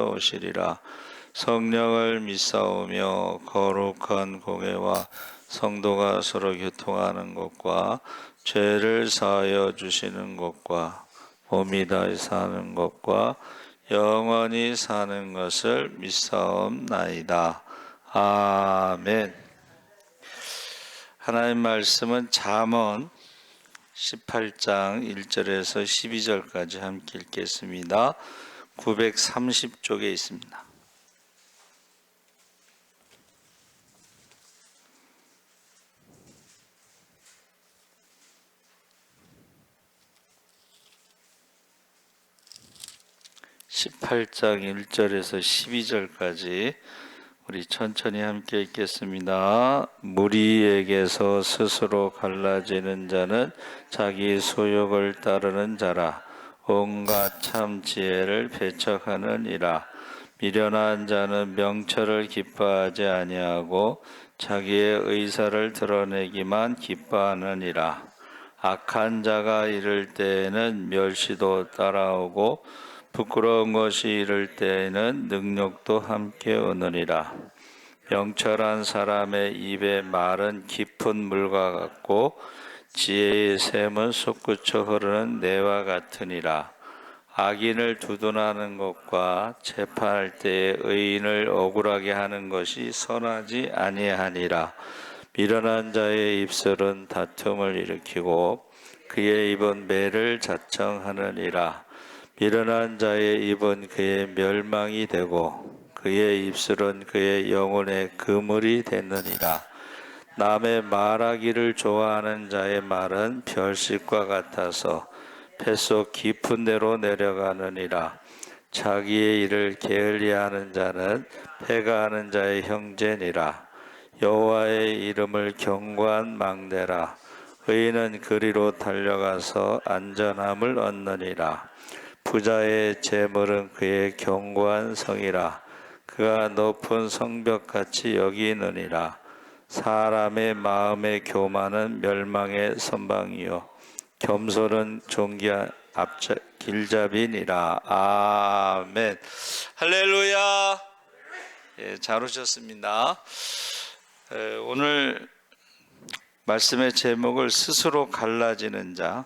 오시리라. 성령을 믿사오며 거룩한 공회와 성도가 서로 교통하는 것과 죄를 사하여 주시는 것과 몸이 다시 사는 것과 영원히 사는 것을 믿사옵나이다. 아멘. 하나님 말씀은 잠언 18장 1절에서 12절까지 함께 읽겠습니다. 930쪽에 있습니다. (18장 1절에서 12절까지) 우리 천천히 함께 읽겠습니다. 무리에게서 스스로 갈라지는 자는 자기 소욕을 따르는 자라. 온갖 참 지혜를 배척하느니라. 미련한 자는 명철을 기뻐하지 아니하고 자기의 의사를 드러내기만 기뻐하느니라. 악한 자가 이를 때에는 멸시도 따라오고 부끄러운 것이 이를 때에는 능력도 함께 오느니라. 명철한 사람의 입의 말은 깊은 물과 같고 지혜의 샘은 솟구쳐 흐르는 내와 같으니라. 악인을 두둔하는 것과 재판할 때에 의인을 억울하게 하는 것이 선하지 아니하니라. 미련한 자의 입술은 다툼을 일으키고 그의 입은 매를 자청하느니라. 미련한 자의 입은 그의 멸망이 되고 그의 입술은 그의 영혼의 그물이 되느니라. 남의 말하기를 좋아하는 자의 말은 별빛과 같아서 뱃속 깊은 데로 내려가느니라. 자기의 일을 게을리하는 자는 패가하는 자의 형제니라. 여호와의 이름을 경고한 망대라. 의인은 그리로 달려가서 안전함을 얻느니라. 부자의 재물은 그의 견고한 성이라. 그가 높은 성벽같이 여기느니라. 사람의 마음의 교만은 멸망의 선방이요 겸손은 존귀한 길잡이니라. 아멘. 할렐루야. 잘 오셨습니다. 오늘 말씀의 제목을 스스로 갈라지는 자.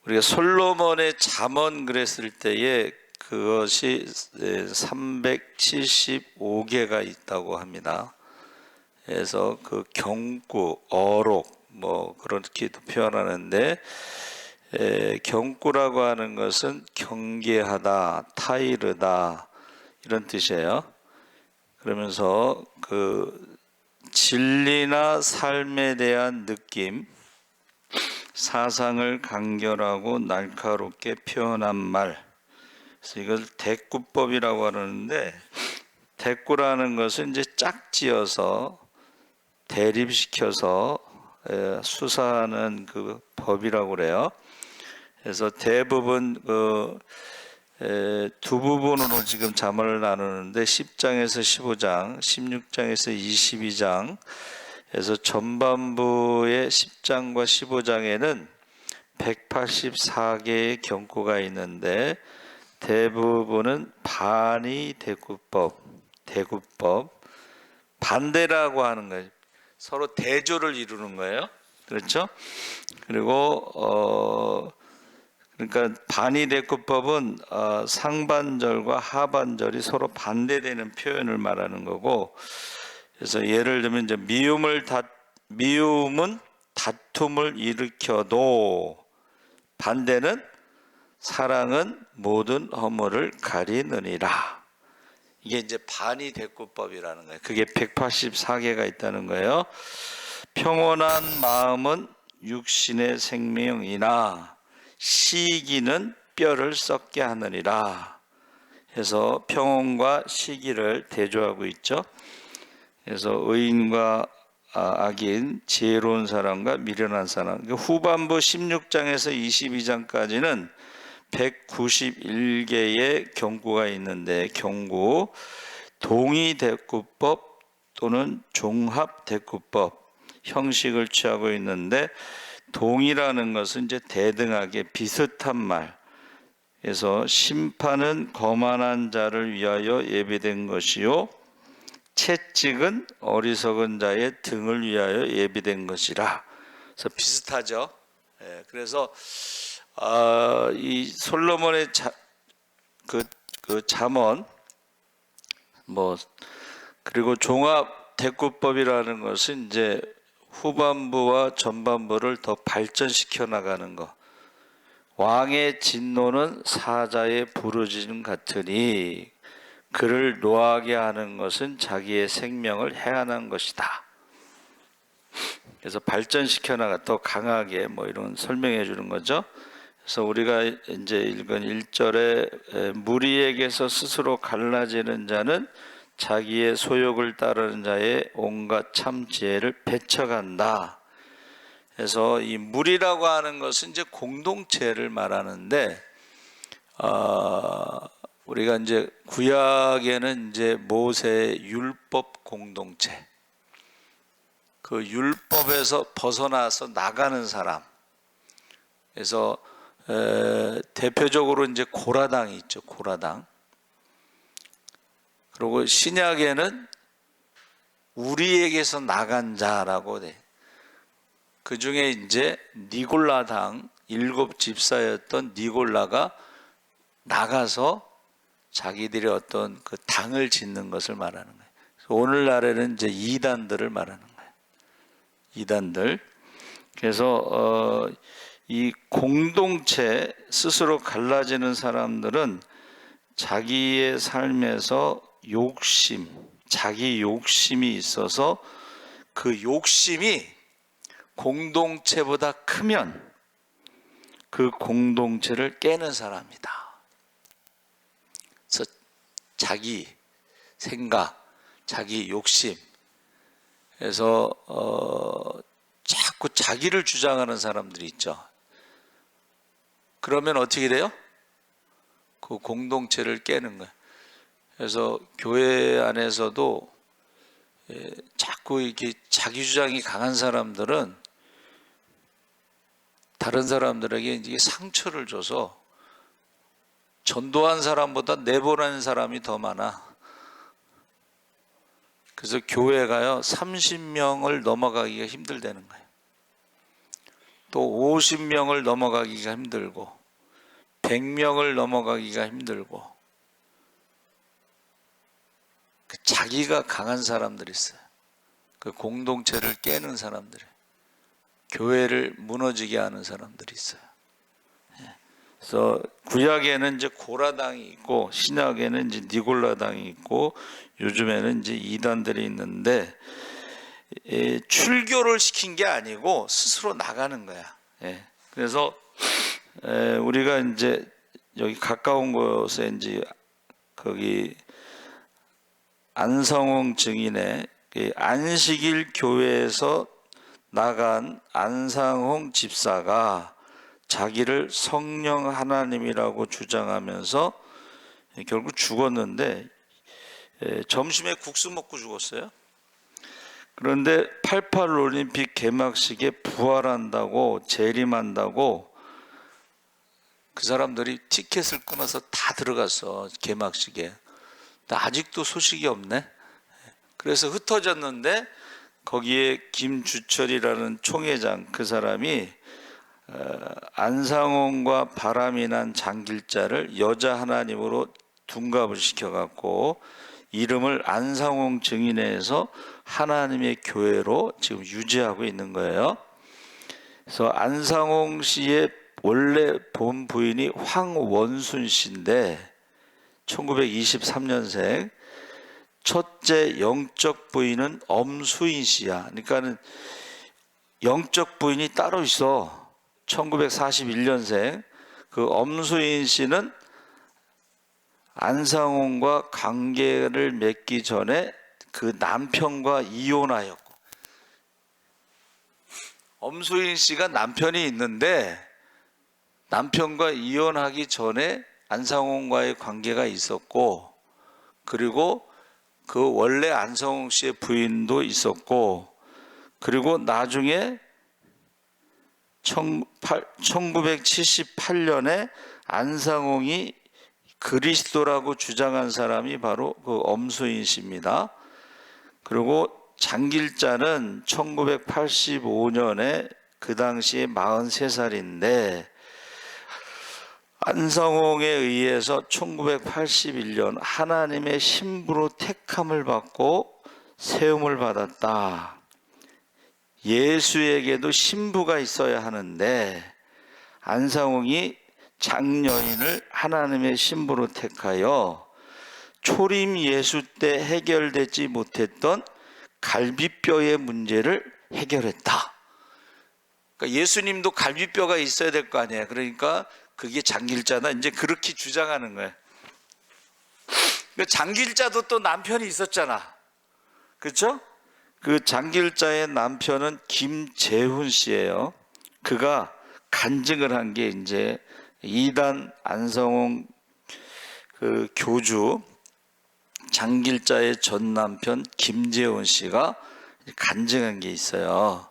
우리가 솔로몬의 잠언 그랬을 때에 그것이 375개가 있다고 합니다. 그래서 그 경구, 어록 그렇게도 표현하는데 경구라고 하는 것은 경계하다, 타이르다 이런 뜻이에요. 그러면서 그 진리나 삶에 대한 느낌, 사상을 간결하고 날카롭게 표현한 말, 그래서 이걸 대꾸법이라고 하는데, 대꾸라는 것은 이제 짝지어서 대립시켜서 수사하는 그 법이라고 그래요. 그래서 대부분 두 부분으로 지금 잠언을 나누는데 10장에서 15장, 16장에서 22장, 그래서 전반부의 10장과 15장에는 184개의 경고가 있는데 대부분은 반의 대구법, 반대라고 하는 거예요. 서로 대조를 이루는 거예요. 그렇죠? 그리고 그러니까 반의 대구법은 상반절과 하반절이 서로 반대되는 표현을 말하는 거고, 그래서 예를 들면 이제 미움은 다툼을 일으켜도 반대는 사랑은 모든 허물을 가리느니라. 이게 이제 반의 대꾸법이라는 거예요. 그게 184개가 있다는 거예요. 평온한 마음은 육신의 생명이나 시기는 뼈를 썩게 하느니라. 해서 평온과 시기를 대조하고 있죠. 그래서 의인과 악인, 지혜로운 사람과 미련한 사람. 후반부 16장에서 22장까지는 191개의 경고가 있는데, 경고, 동의대꾸법 또는 종합대꾸법 형식을 취하고 있는데, 동이라는 것은 이제 대등하게 비슷한 말에서 심판은 거만한 자를 위하여 예비된 것이요 채찍은 어리석은 자의 등을 위하여 예비된 것이라. 그래서 비슷하죠. 예, 그래서 이 솔로몬의 그 잠언 그리고 종합 대구법이라는 것은 이제 후반부와 전반부를 더 발전시켜 나가는 것. 왕의 진노는 사자의 부르짖음 같으니 그를 노하게 하는 것은 자기의 생명을 해하는 것이다. 그래서 발전시켜 나가 더 강하게 이런 설명해 주는 거죠. 그래서 우리가 이제 읽은 1절에 무리에게서 스스로 갈라지는 자는 자기의 소욕을 따르는 자의 온갖 참 지혜를 배척한다. 그래서 이 무리라고 하는 것은 이제 공동체를 말하는데, 우리가 이제 구약에는 이제 모세의 율법 공동체, 그 율법에서 벗어나서 나가는 사람. 그래서 대표적으로 이제 고라당이 있죠. 고라당. 그리고 신약에는 우리에게서 나간 자라고 돼. 그 중에 이제 니골라당 7 집사였던 니골라가 나가서 자기들이 어떤 그 당을 짓는 것을 말하는 거예요. 오늘날에는 이제 이단들을 말하는 거예요. 이단들. 그래서 이 공동체 스스로 갈라지는 사람들은 자기의 삶에서 자기 욕심이 있어서 그 욕심이 공동체보다 크면 그 공동체를 깨는 사람이다. 그래서 자기 생각, 자기 욕심, 그래서 자꾸 자기를 주장하는 사람들이 있죠. 그러면 어떻게 돼요? 그 공동체를 깨는 거예요. 그래서 교회 안에서도 자꾸 이렇게 자기 주장이 강한 사람들은 다른 사람들에게 이제 상처를 줘서 전도한 사람보다 내보낸 사람이 더 많아. 그래서 교회가요 30명을 넘어가기가 힘들다는 거예요. 또 50명을 넘어가기가 힘들고 100명을 넘어가기가 힘들고, 자기가 강한 사람들이 있어요. 그 공동체를 깨는 사람들, 교회를 무너지게 하는 사람들이 있어요. 그래서 구약에는 이제 고라당이 있고 신약에는 이제 니골라당이 있고 요즘에는 이제 이단들이 있는데, 출교를 시킨 게 아니고 스스로 나가는 거야. 그래서 우리가 이제 여기 가까운 곳에 이제 거기 안성홍 증인의 안식일 교회에서 나간 안상홍 집사가 자기를 성령 하나님이라고 주장하면서 결국 죽었는데, 점심에 국수 먹고 죽었어요. 그런데 88 올림픽 개막식에 부활한다고 재림한다고 그 사람들이 티켓을 끊어서 다 들어갔어, 개막식에. 아직도 소식이 없네. 그래서 흩어졌는데 거기에 김주철이라는 총회장, 그 사람이 안상홍과 바람이 난 장길자를 여자 하나님으로 둔갑을 시켜갖고 이름을 안상홍 증인회에서 하나님의 교회로 지금 유지하고 있는 거예요. 그래서 안상홍 씨의 원래 본 부인이 황원순 씨인데 1923년생, 첫째 영적 부인은 엄수인 씨야. 그러니까는 영적 부인이 따로 있어. 1941년생. 그 엄수인 씨는 안상홍과 관계를 맺기 전에 그 남편과 이혼하였고, 엄수인 씨가 남편이 있는데 남편과 이혼하기 전에 안상홍과의 관계가 있었고, 그리고 그 원래 안상홍 씨의 부인도 있었고, 그리고 나중에 1978년에 안상홍이 그리스도라고 주장한 사람이 바로 그 엄수인 씨입니다. 그리고 장길자는 1985년에 그 당시에 43살인데 안상홍에 의해서 1981년 하나님의 신부로 택함을 받고 세움을 받았다. 예수에게도 신부가 있어야 하는데 안상홍이 장여인을 하나님의 신부로 택하여 초림 예수 때 해결되지 못했던 갈비뼈의 문제를 해결했다. 그러니까 예수님도 갈비뼈가 있어야 될 거 아니에요. 그러니까 그게 장길자다. 이제 그렇게 주장하는 거예요. 장길자도 또 남편이 있었잖아. 그렇죠? 그 장길자의 남편은 김재훈 씨예요. 그가 간증을 한 게 이제 이단 안상홍 그 교주 장길자의 전 남편 김재훈 씨가 간증한 게 있어요.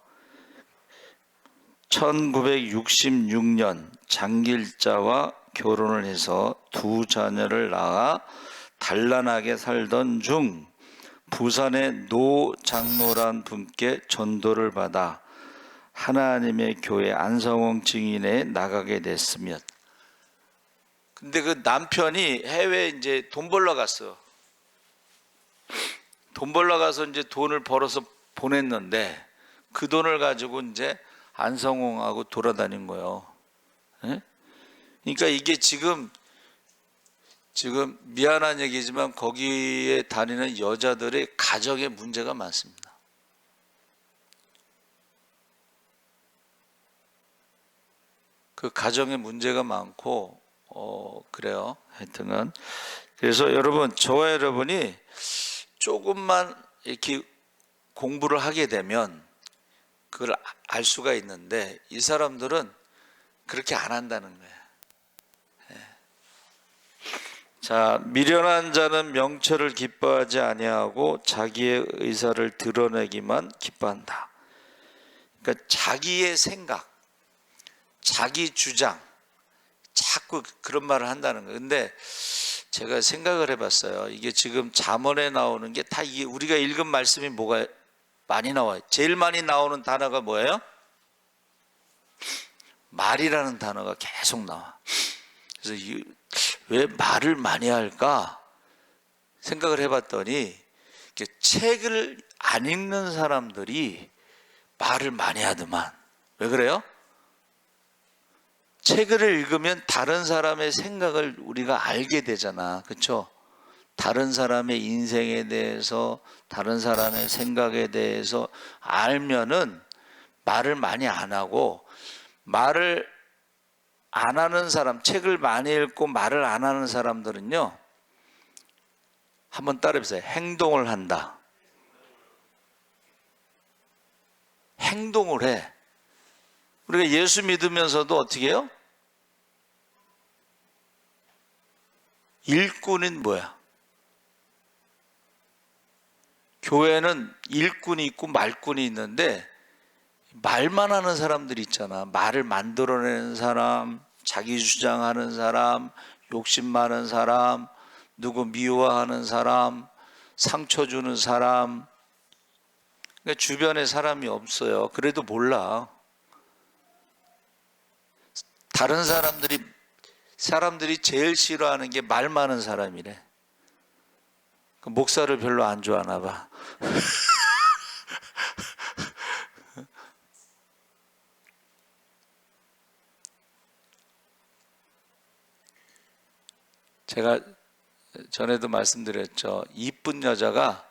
1966년 장길자와 결혼을 해서 두 자녀를 낳아 단란하게 살던 중 부산의 노 장로란 분께 전도를 받아 하나님의 교회 안상홍 증인회에 나가게 됐으며, 근데 그 남편이 해외에 이제 돈 벌러 갔어. 돈 벌러 가서 이제 돈을 벌어서 보냈는데 그 돈을 가지고 이제 안상홍하고 돌아다닌 거예요. 예? 그러니까 이게 지금 미안한 얘기지만 거기에 다니는 여자들의 가정에 문제가 많습니다. 그 가정에 문제가 많고 그래요. 하여튼간 그래서 여러분, 저와 여러분이 조금만 이렇게 공부를 하게 되면 그걸 알 수가 있는데 이 사람들은 그렇게 안 한다는 거예요. 자, 미련한 자는 명철을 기뻐하지 아니하고 자기의 의사를 드러내기만 기뻐한다. 그러니까 자기의 생각, 자기 주장, 자꾸 그런 말을 한다는 거예요. 근데 제가 생각을 해봤어요. 이게 지금 잠언에 나오는 게 다 이게 우리가 읽은 말씀이 뭐가 많이 나와요. 제일 많이 나오는 단어가 뭐예요? 말이라는 단어가 계속 나와. 그래서 왜 말을 많이 할까 생각을 해봤더니 책을 안 읽는 사람들이 말을 많이 하더만. 왜 그래요? 책을 읽으면 다른 사람의 생각을 우리가 알게 되잖아. 그렇죠? 다른 사람의 인생에 대해서, 다른 사람의 생각에 대해서 알면은 말을 많이 안 하고, 말을 안 하는 사람, 책을 많이 읽고 말을 안 하는 사람들은요, 한번 따라해보세요. 행동을 한다. 행동을 해. 우리가 예수 믿으면서도 어떻게 해요? 일꾼은 뭐야? 교회는 일꾼이 있고 말꾼이 있는데 말만 하는 사람들이 있잖아. 말을 만들어내는 사람, 자기 주장하는 사람, 욕심 많은 사람, 누구 미워하는 사람, 상처 주는 사람. 그러니까 주변에 사람이 없어요. 그래도 몰라. 다른 사람들이 제일 싫어하는 게 말 많은 사람이래. 목사를 별로 안 좋아하나 봐. 제가 전에도 말씀드렸죠. 이쁜 여자가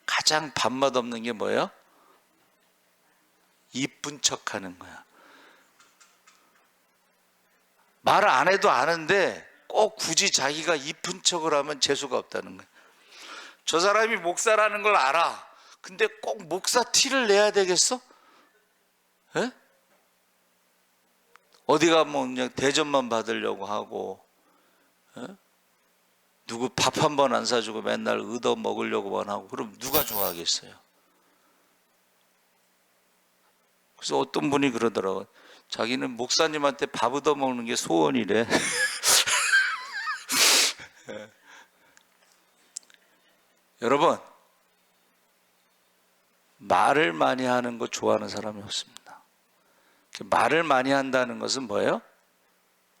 가장 밥맛 없는 게 뭐예요? 이쁜 척 하는 거야. 말을 안 해도 아는데 꼭 굳이 자기가 이쁜 척을 하면 재수가 없다는 거야. 저 사람이 목사라는 걸 알아. 근데 꼭 목사 티를 내야 되겠어? 에? 어디 가면 그냥 대접만 받으려고 하고, 에? 누구 밥 한 번 안 사주고 맨날 얻어 먹으려고만 하고, 그럼 누가 좋아하겠어요? 그래서 어떤 분이 그러더라고요. 자기는 목사님한테 밥 얻어먹는 게 소원이래. 여러분, 말을 많이 하는 거 좋아하는 사람이 없습니다. 말을 많이 한다는 것은 뭐예요?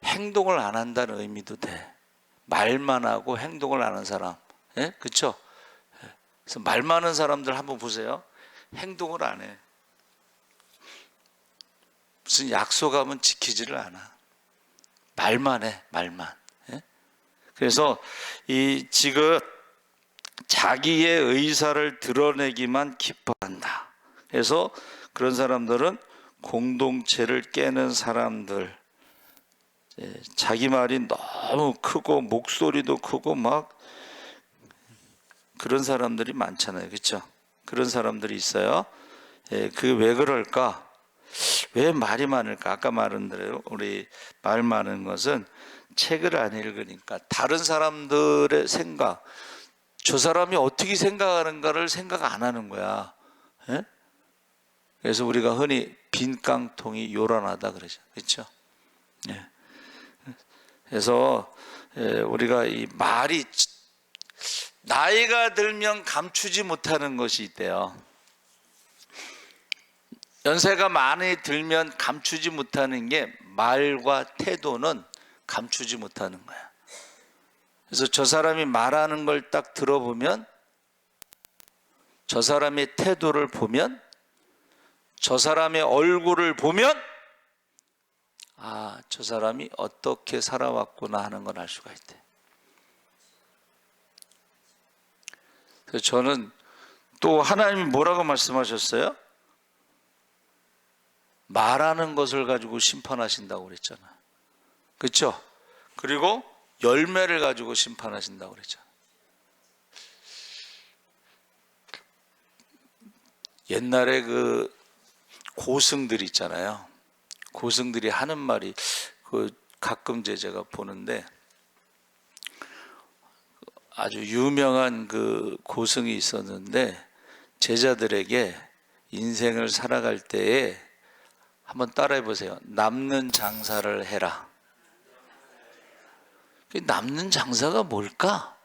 행동을 안 한다는 의미도 돼. 말만 하고 행동을 안 하는 사람, 예? 그렇죠? 그래서 말 많은 사람들 한번 보세요. 행동을 안 해. 무슨 약속하면 지키지를 않아. 말만 해, 말만. 예? 그래서 이 지금 자기의 의사를 드러내기만 기뻐한다. 그래서 그런 사람들은 공동체를 깨는 사람들, 자기 말이 너무 크고 목소리도 크고 막 그런 사람들이 많잖아요. 그렇죠? 그런 사람들이 있어요. 그 왜 그럴까? 왜 말이 많을까? 아까 말한 대로 우리 말 많은 것은 책을 안 읽으니까 다른 사람들의 생각, 저 사람이 어떻게 생각하는가를 생각 안 하는 거야. 예? 그래서 우리가 흔히 빈 깡통이 요란하다 그러죠. 그렇죠? 예. 그래서 우리가 이 말이 나이가 들면 감추지 못하는 것이 있대요. 연세가 많이 들면 감추지 못하는 게 말과 태도는 감추지 못하는 거야. 그래서 저 사람이 말하는 걸 딱 들어보면, 저 사람의 태도를 보면, 저 사람의 얼굴을 보면, 아, 저 사람이 어떻게 살아왔구나 하는 걸 알 수가 있대. 그래서 저는 또 하나님이 뭐라고 말씀하셨어요? 말하는 것을 가지고 심판하신다고 그랬잖아요. 그렇죠? 그리고 열매를 가지고 심판하신다고 그랬잖아요. 옛날에 그 고승들 있잖아요. 고승들이 하는 말이 가끔 제가 보는데 아주 유명한 그 고승이 있었는데 제자들에게 인생을 살아갈 때에 한번 따라해 보세요. 남는 장사를 해라. 남는 장사가 뭘까?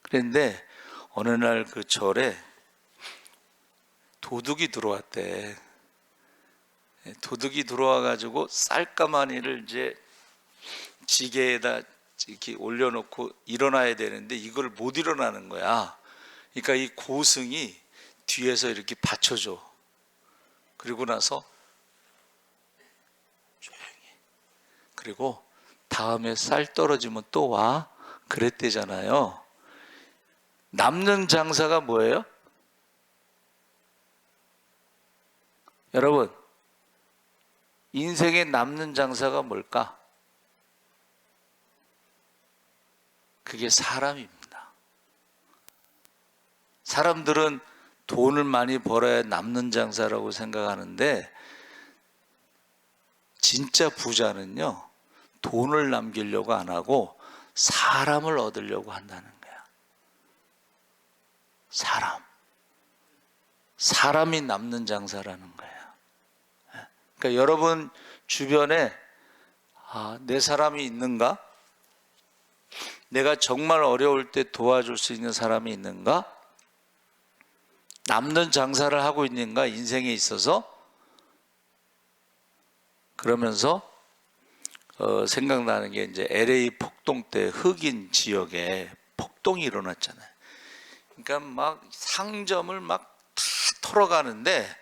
그런데 어느 날 그 절에 도둑이 들어왔대. 도둑이 들어와 가지고 쌀가마니를 이제 지게에다 이렇게 올려놓고 일어나야 되는데 이걸 못 일어나는 거야. 그러니까 이 고승이 뒤에서 이렇게 받쳐줘. 그리고 나서 조용히. 그리고 다음에 쌀 떨어지면 또 와. 그랬대잖아요. 남는 장사가 뭐예요? 여러분, 인생에 남는 장사가 뭘까? 그게 사람입니다. 사람들은 돈을 많이 벌어야 남는 장사라고 생각하는데 진짜 부자는요, 돈을 남기려고 안 하고 사람을 얻으려고 한다는 거야. 사람이 남는 장사라는 거야. 그러니까 여러분 주변에 내 사람이 있는가? 내가 정말 어려울 때 도와줄 수 있는 사람이 있는가? 남는 장사를 하고 있는가? 인생에 있어서? 그러면서 생각나는 게 이제 LA 폭동 때 흑인 지역에 폭동이 일어났잖아요. 그러니까 막 상점을 막 다 털어가는데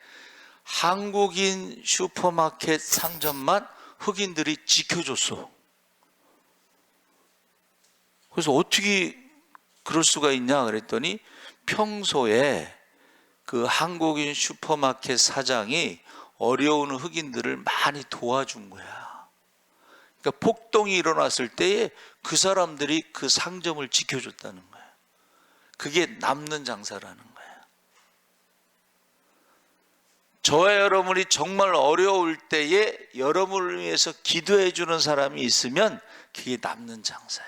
한국인 슈퍼마켓 상점만 흑인들이 지켜줬어. 그래서 어떻게 그럴 수가 있냐 그랬더니 평소에 그 한국인 슈퍼마켓 사장이 어려운 흑인들을 많이 도와준 거야. 그러니까 폭동이 일어났을 때에 그 사람들이 그 상점을 지켜줬다는 거야. 그게 남는 장사라는 거야. 저와 여러분이 정말 어려울 때에 여러분을 위해서 기도해 주는 사람이 있으면 그게 남는 장사야.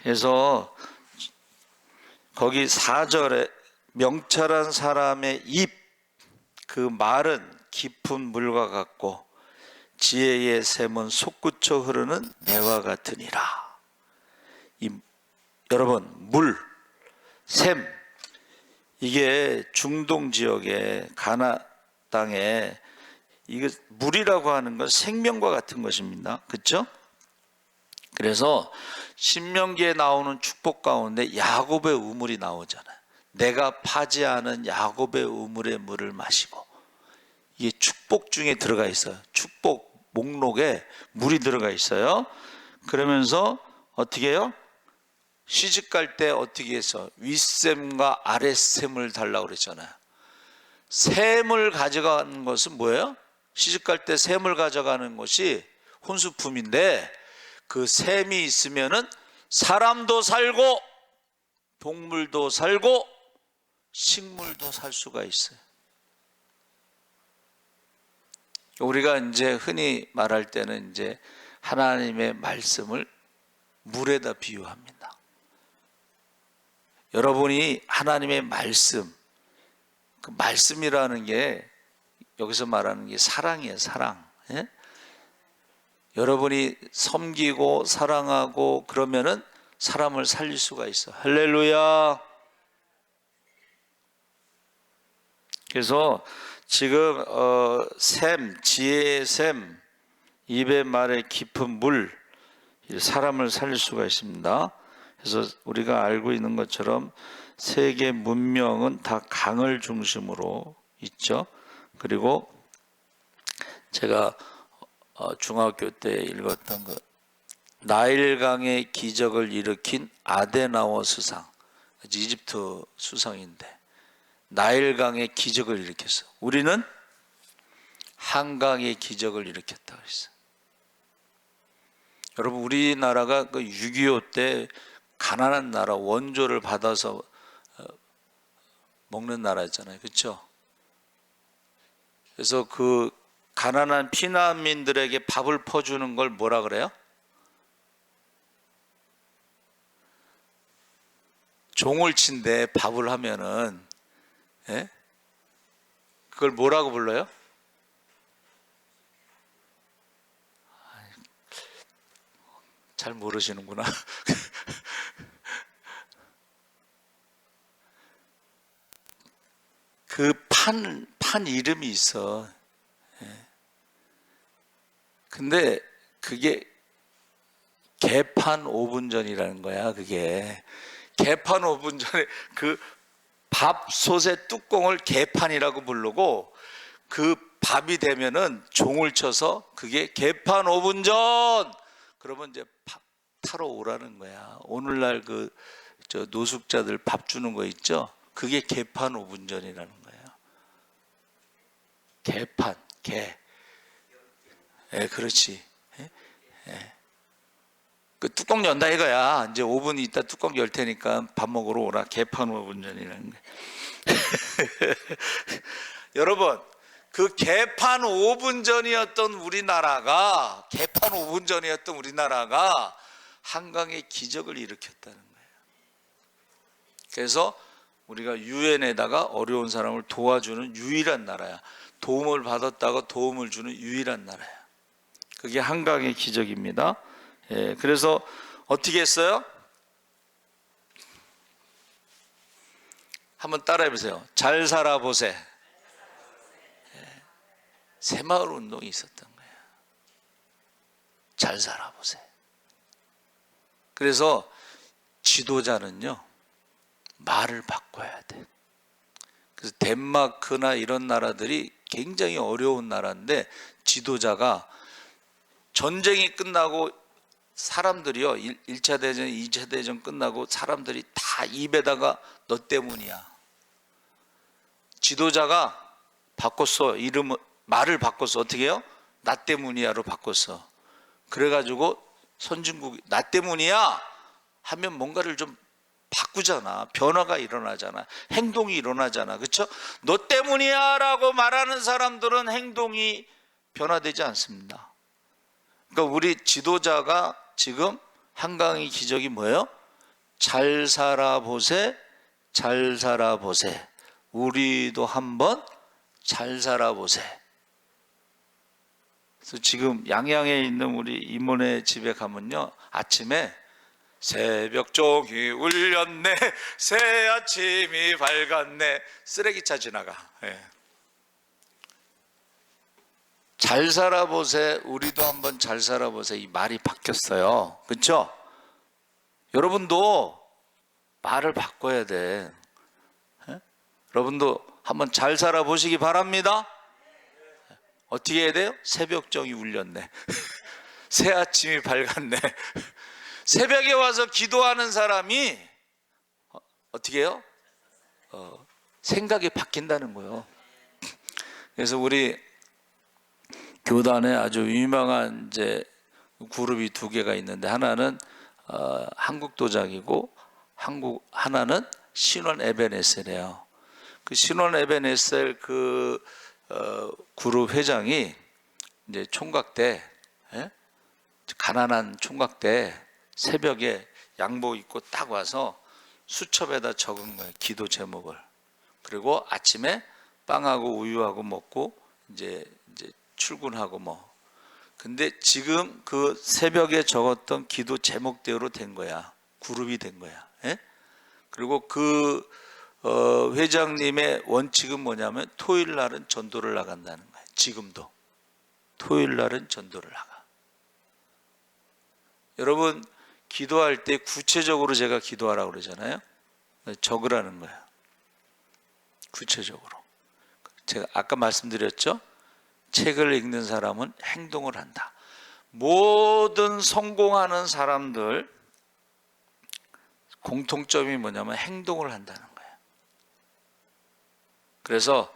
그래서 거기 4절에 명철한 사람의 입, 그 말은 깊은 물과 같고 지혜의 샘은 솟구쳐 흐르는 매와 같으니라. 여러분, 물, 샘, 이게 중동 지역의 가나 땅에 이거 물이라고 하는 건 생명과 같은 것입니다. 그렇죠? 그래서 신명기에 나오는 축복 가운데 야곱의 우물이 나오잖아요. 내가 파지 않은 야곱의 우물의 물을 마시고, 이게 축복 중에 들어가 있어요. 축복 목록에 물이 들어가 있어요. 그러면서 어떻게 해요? 시집갈 때 어떻게 해서 윗샘과 아랫샘을 달라고 그랬잖아요. 샘을 가져가는 것은 뭐예요? 시집갈 때 샘을 가져가는 것이 혼수품인데, 그 샘이 있으면은 사람도 살고 동물도 살고 식물도 살 수가 있어요. 우리가 이제 흔히 말할 때는 이제 하나님의 말씀을 물에다 비유합니다. 여러분이 하나님의 말씀, 그 말씀이라는 게 여기서 말하는 게 사랑이에요. 사랑. 예? 여러분이 섬기고 사랑하고 그러면은 사람을 살릴 수가 있어. 할렐루야. 그래서 지금 샘, 지혜의 샘, 입의 말에 깊은 물, 사람을 살릴 수가 있습니다. 그래서 우리가 알고 있는 것처럼 세계 문명은 다 강을 중심으로 있죠. 그리고 제가 중학교 때 읽었던 그 나일강의 기적을 일으킨 아데나워 수상, 이집트 수상인데 나일강의 기적을 일으켰어. 우리는 한강의 기적을 일으켰다 그랬어. 여러분, 우리나라가 그 6.25 때 가난한 나라, 원조를 받아서 먹는 나라였잖아요. 그렇죠? 그래서 그 가난한 피난민들에게 밥을 퍼주는 걸 뭐라 그래요? 종을 친데 밥을 하면은, 예? 그걸 뭐라고 불러요? 잘 모르시는구나. 그 판 이름이 있어. 예. 근데 그게 개판 5분 전이라는 거야. 그게 개판 5분 전에 그 밥솥의 뚜껑을 개판이라고 부르고, 그 밥이 되면은 종을 쳐서 그게 개판 5분 전, 그러면 이제 밥 타러 오라는 거야. 오늘날 그 저 노숙자들 밥 주는 거 있죠? 그게 개판 5분 전이라는 거예요. 개판, 개. 예, 그렇지. 예? 예. 그 뚜껑 연다 이거야. 이제 5분 있다 뚜껑 열 테니까 밥 먹으러 오라. 개판 5분 전이라는 거예요. 여러분, 그 개판 5분 전이었던 우리나라가, 개판 5분 전이었던 우리나라가 한강의 기적을 일으켰다는 거예요. 그래서 우리가 유엔에다가 어려운 사람을 도와주는 유일한 나라야. 도움을 받았다가 도움을 주는 유일한 나라야. 그게 한강의 기적입니다. 예, 그래서 어떻게 했어요? 한번 따라해 보세요. 잘 살아보세. 예, 새마을 운동이 있었던 거예요. 잘 살아보세. 그래서 지도자는요, 말을 바꿔야 돼. 그래서 덴마크나 이런 나라들이 굉장히 어려운 나라인데, 지도자가 전쟁이 끝나고 사람들이요, 1차 대전, 2차 대전 끝나고 사람들이 다 입에다가 너 때문이야. 지도자가 바꿨어. 이름을, 말을 바꿨어. 어떻게 해요? 나 때문이야로 바꿨어. 그래가지고 선진국이 나 때문이야 하면 뭔가를 좀 바꾸잖아. 변화가 일어나잖아. 행동이 일어나잖아. 그렇죠? 너 때문이야 라고 말하는 사람들은 행동이 변화되지 않습니다. 그러니까 우리 지도자가 지금 한강의 기적이 뭐예요? 잘 살아보세, 잘 살아보세. 우리도 한번 잘 살아보세. 그래서 지금 양양에 있는 우리 이모네 집에 가면요, 아침에 새벽종이 울렸네, 새 아침이 밝았네, 쓰레기차 지나가. 예. 잘 살아보세, 우리도 한번 잘 살아보세, 이 말이 바뀌었어요. 그렇죠? 여러분도 말을 바꿔야 돼. 예? 여러분도 한번 잘 살아보시기 바랍니다. 어떻게 해야 돼요? 새벽종이 울렸네, 새 아침이 밝았네. 새벽에 와서 기도하는 사람이 어떻게 해요? 생각이 바뀐다는 거예요. 그래서 우리 교단에 아주 유명한 이제 그룹이 두 개가 있는데, 하나는 한국도장이고 하나는 신원 에베네셀이에요. 그 신원 에베네셀 그 그룹 회장이 이제 총각 때, 가난한 총각 때 새벽에 양복 입고 딱 와서 수첩에다 적은 거예요, 기도 제목을. 그리고 아침에 빵하고 우유하고 먹고 이제 출근하고 뭐. 근데 지금 그 새벽에 적었던 기도 제목대로 된 거야. 그룹이 된 거야. 그리고 그 회장님의 원칙은 뭐냐면 토요일 날은 전도를 나간다는 거예요. 지금도 토요일 날은 전도를 나가. 여러분, 기도할 때 구체적으로 제가 기도하라고 그러잖아요. 적으라는 거예요. 구체적으로. 제가 아까 말씀드렸죠? 책을 읽는 사람은 행동을 한다. 모든 성공하는 사람들 공통점이 뭐냐면 행동을 한다는 거예요. 그래서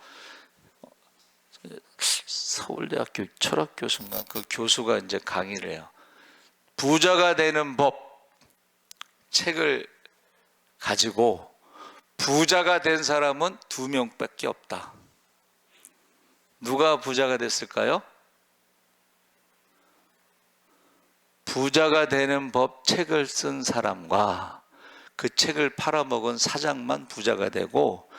서울대학교 철학교수인가 그 교수가 이제 강의를 해요. 부자가 되는 법 책을 가지고 부자가 된 사람은 2명밖에 없다. 누가 부자가 됐을까요? 부자가 되는 법 책을 쓴 사람과 그 책을 팔아먹은 사장만 부자가 되고,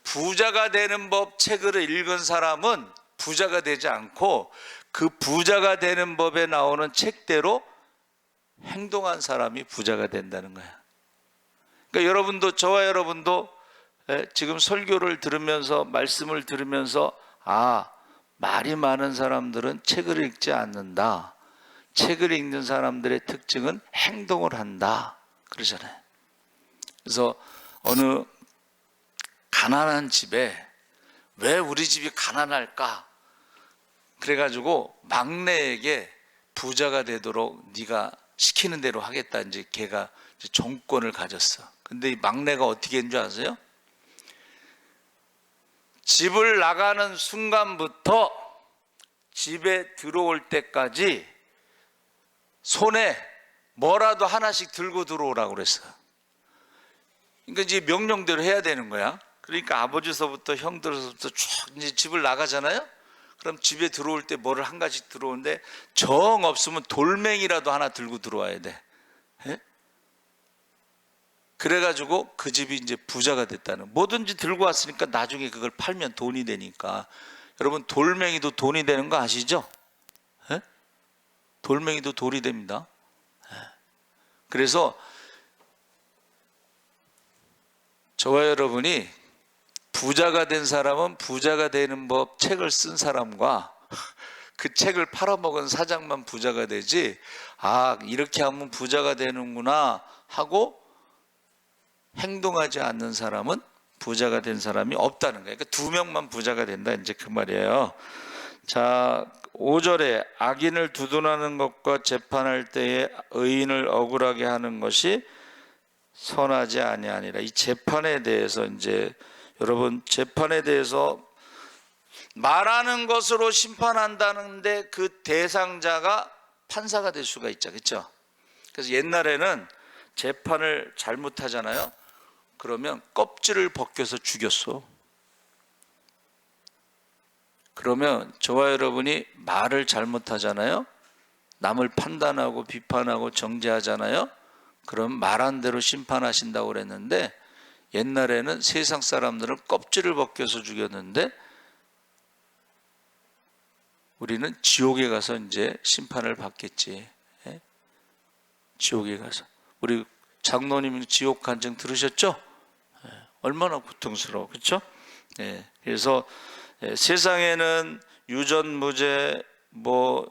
부자가 되는 법 책을 읽은 사람은 부자가 되지 않고 그 부자가 되는 법에 나오는 책대로 행동한 사람이 부자가 된다는 거야. 그러니까 여러분도, 저와 여러분도 지금 설교를 들으면서, 말씀을 들으면서, 말이 많은 사람들은 책을 읽지 않는다. 책을 읽는 사람들의 특징은 행동을 한다. 그러잖아요. 그래서 어느 가난한 집에, 왜 우리 집이 가난할까? 그래가지고 막내에게 부자가 되도록 네가 시키는 대로 하겠다. 이제 걔가 정권을 가졌어. 근데 이 막내가 어떻게 했는 줄 아세요? 집을 나가는 순간부터 집에 들어올 때까지 손에 뭐라도 하나씩 들고 들어오라고 그랬어요. 그러니까 이제 명령대로 해야 되는 거야. 그러니까 아버지서부터 형들서부터 쭉 이제 집을 나가잖아요. 그럼 집에 들어올 때 뭐를 한 가지씩 들어오는데, 정 없으면 돌멩이라도 하나 들고 들어와야 돼. 그래가지고 그 집이 이제 부자가 됐다는, 뭐든지 들고 왔으니까 나중에 그걸 팔면 돈이 되니까. 여러분, 돌멩이도 돈이 되는 거 아시죠? 돌멩이도 돈이 됩니다. 그래서 저와 여러분이 부자가 된 사람은 부자가 되는 법 책을 쓴 사람과 그 책을 팔아먹은 사장만 부자가 되지, 이렇게 하면 부자가 되는구나 하고 행동하지 않는 사람은 부자가 된 사람이 없다는 거예요. 그러니까 2명만 부자가 된다, 이제 그 말이에요. 자, 5절에 악인을 두둔하는 것과 재판할 때에 의인을 억울하게 하는 것이 선하지 아니하니라. 이 재판에 대해서, 이제 여러분, 재판에 대해서 말하는 것으로 심판한다는데 그 대상자가 판사가 될 수가 있죠. 그렇죠? 그래서 옛날에는 재판을 잘못하잖아요. 그러면 껍질을 벗겨서 죽였어. 그러면 저와 여러분이 말을 잘못하잖아요. 남을 판단하고 비판하고 정죄하잖아요. 그럼 말한 대로 심판하신다고 그랬는데, 옛날에는 세상 사람들은 껍질을 벗겨서 죽였는데 우리는 지옥에 가서 이제 심판을 받겠지. 예? 지옥에 가서. 우리 장로님 지옥 간증 들으셨죠? 예. 얼마나 고통스러워, 그렇죠? 예. 그래서 세상에는 유전무죄, 뭐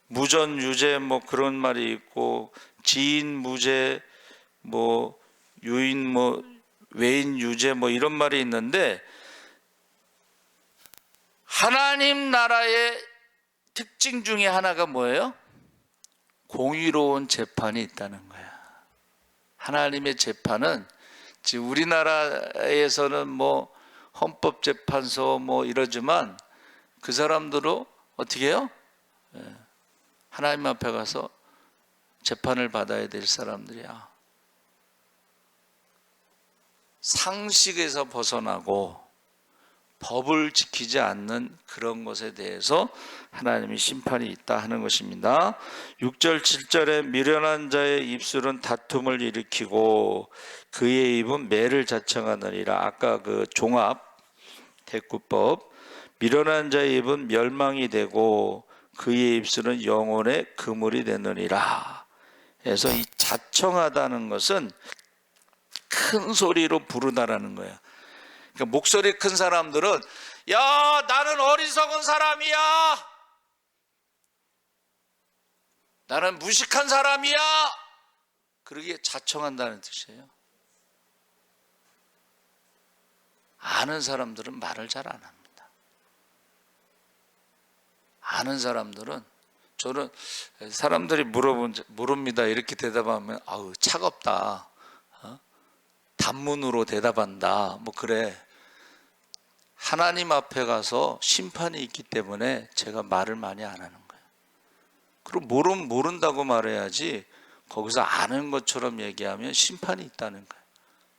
무전유죄, 뭐 그런 말이 있고, 지인무죄, 뭐 유인, 뭐 외인유죄, 뭐 이런 말이 있는데, 하나님 나라의 특징 중에 하나가 뭐예요? 공의로운 재판이 있다는 거야. 하나님의 재판은 지금 우리나라에서는 뭐 헌법재판소 뭐 이러지만 그 사람들은 어떻게 해요? 하나님 앞에 가서 재판을 받아야 될 사람들이야. 상식에서 벗어나고 법을 지키지 않는 그런 것에 대해서 하나님이 심판이 있다 하는 것입니다. 6절 7절에 미련한 자의 입술은 다툼을 일으키고 그의 입은 매를 자청하느니라. 아까 그 종합 대구법, 미련한 자의 입은 멸망이 되고 그의 입술은 영혼의 그물이 되느니라. 그래서 이 자청하다는 것은 큰 소리로 부르다라는 거예요. 그러니까 목소리 큰 사람들은 야, 나는 어리석은 사람이야, 나는 무식한 사람이야, 그러기에 자청한다는 뜻이에요. 아는 사람들은 말을 잘 안 합니다. 아는 사람들은, 저는 사람들이 모릅니다 이렇게 대답하면 아우 차갑다, 단문으로 대답한다, 뭐 그래. 하나님 앞에 가서 심판이 있기 때문에 제가 말을 많이 안 하는 거예요. 그럼 모른다고 말해야지, 거기서 아는 것처럼 얘기하면 심판이 있다는 거예요.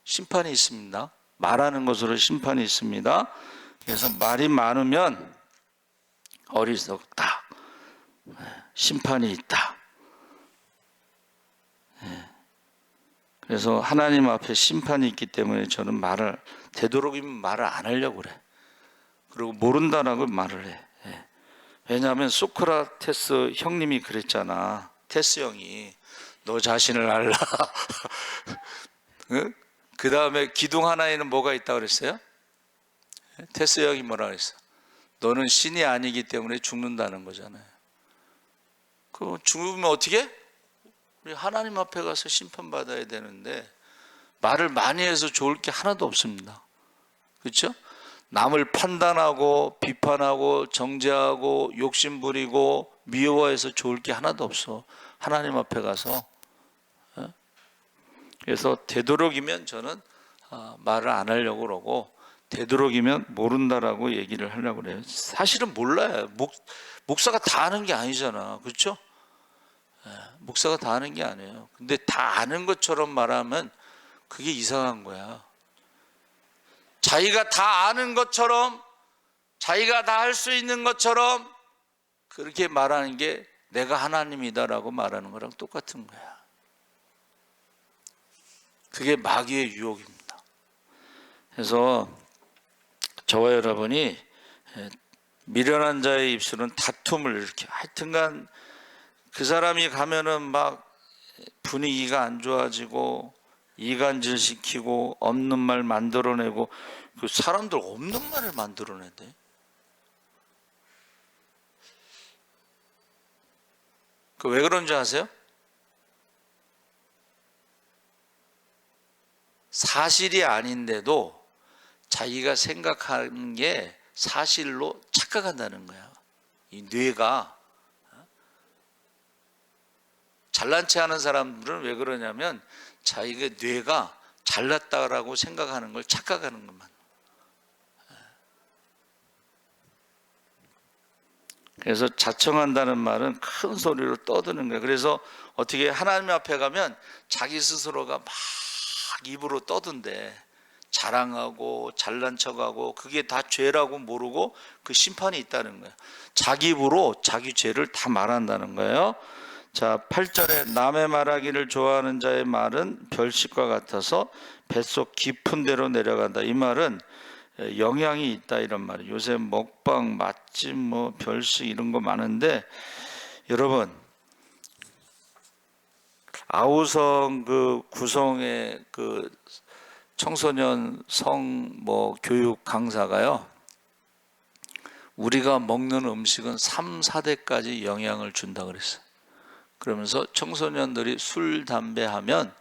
심판이 있습니다. 말하는 것으로 심판이 있습니다. 그래서 말이 많으면 어리석다, 심판이 있다. 그래서 하나님 앞에 심판이 있기 때문에 저는 되도록이면 말을 안 하려고 그래. 그리고 모른다라고 말을 해. 왜냐하면 소크라테스 형님이 그랬잖아. 테스 형이 너 자신을 알라. 그 다음에 기둥 하나에는 뭐가 있다고 그랬어요? 테스 형이 뭐라 그랬어? 너는 신이 아니기 때문에 죽는다는 거잖아요. 그 죽으면 어떻게? 우리 하나님 앞에 가서 심판받아야 되는데 말을 많이 해서 좋을 게 하나도 없습니다. 그렇죠? 남을 판단하고 비판하고 정죄하고 욕심부리고 미워해서 좋을 게 하나도 없어. 하나님 앞에 가서. 그래서 되도록이면 저는 말을 안 하려고 그러고, 되도록이면 모른다라고 얘기를 하려고 그래요. 사실은 몰라요. 목사가 다 아는 게 아니잖아. 그렇죠? 목사가 다 아는 게 아니에요. 근데 다 아는 것처럼 말하면 그게 이상한 거야. 자기가 다 아는 것처럼, 자기가 다 할 수 있는 것처럼 그렇게 말하는 게 내가 하나님이다라고 말하는 거랑 똑같은 거야. 그게 마귀의 유혹입니다. 그래서 저와 여러분이 미련한 자의 입술은 다툼을 일으켜. 하여튼간 그 사람이 가면은 막 분위기가 안 좋아지고 이간질 시키고 없는 말 만들어내고, 그 사람들 없는 말을 만들어낸대. 그 왜 그런지 아세요? 사실이 아닌데도 자기가 생각하는 게 사실로 착각한다는 거야. 이 뇌가. 잘난 체 하는 사람들은 왜 그러냐면 자기가 뇌가 잘났다라고 생각하는 걸 착각하는 것만. 그래서 자청한다는 말은 큰 소리로 떠드는 거예요. 그래서 어떻게 하나님 앞에 가면 자기 스스로가 막 입으로 떠든대. 자랑하고 잘난 척하고 그게 다 죄라고 모르고 그 심판이 있다는 거예요. 자기 입으로 자기 죄를 다 말한다는 거예요. 자, 8절에 남의 말하기를 좋아하는 자의 말은 별식과 같아서 뱃속 깊은 데로 내려간다. 이 말은 영향이 있다 이런 말이에요. 요새 먹방, 맛집, 뭐 별식 이런 거 많은데 여러분 아우성 그 구성의 그 청소년 성 뭐 교육 강사가요. 우리가 먹는 음식은 3, 4대까지 영향을 준다 그랬어요. 그러면서 청소년들이 술, 담배 하면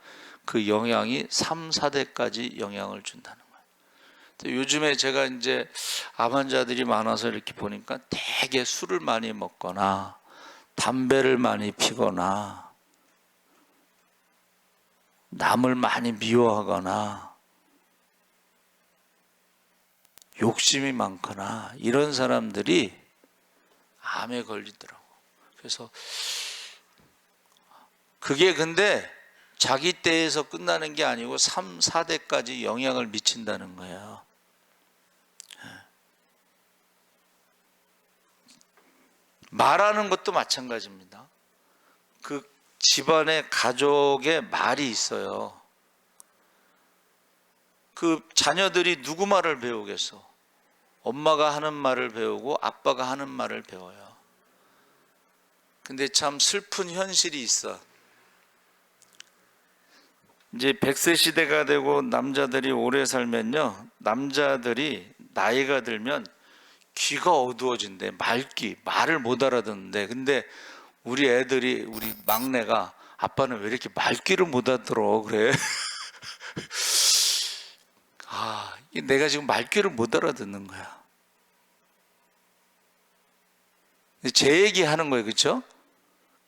그 영향이 3, 4대까지 영향을 준다는 거예요. 요즘에 제가 이제 암 환자들이 많아서 이렇게 보니까 되게 술을 많이 먹거나 담배를 많이 피거나 남을 많이 미워하거나 욕심이 많거나 이런 사람들이 암에 걸리더라고. 그래서 그게 근데 자기 때에서 끝나는 게 아니고 3, 4대까지 영향을 미친다는 거예요. 말하는 것도 마찬가지입니다. 그 집안에 가족의 말이 있어요. 그 자녀들이 누구 말을 배우겠어? 엄마가 하는 말을 배우고 아빠가 하는 말을 배워요. 근데 참 슬픈 현실이 있어. 이제 100세 시대가 되고 남자들이 오래 살면요. 남자들이 나이가 들면 귀가 어두워진대. 말을 못 알아듣는데. 근데 우리 애들이, 우리 막내가 아빠는 왜 이렇게 말귀를 못 알아들어? 그래. 내가 지금 말귀를 못 알아듣는 거야. 제 얘기 하는 거예요. 그렇죠?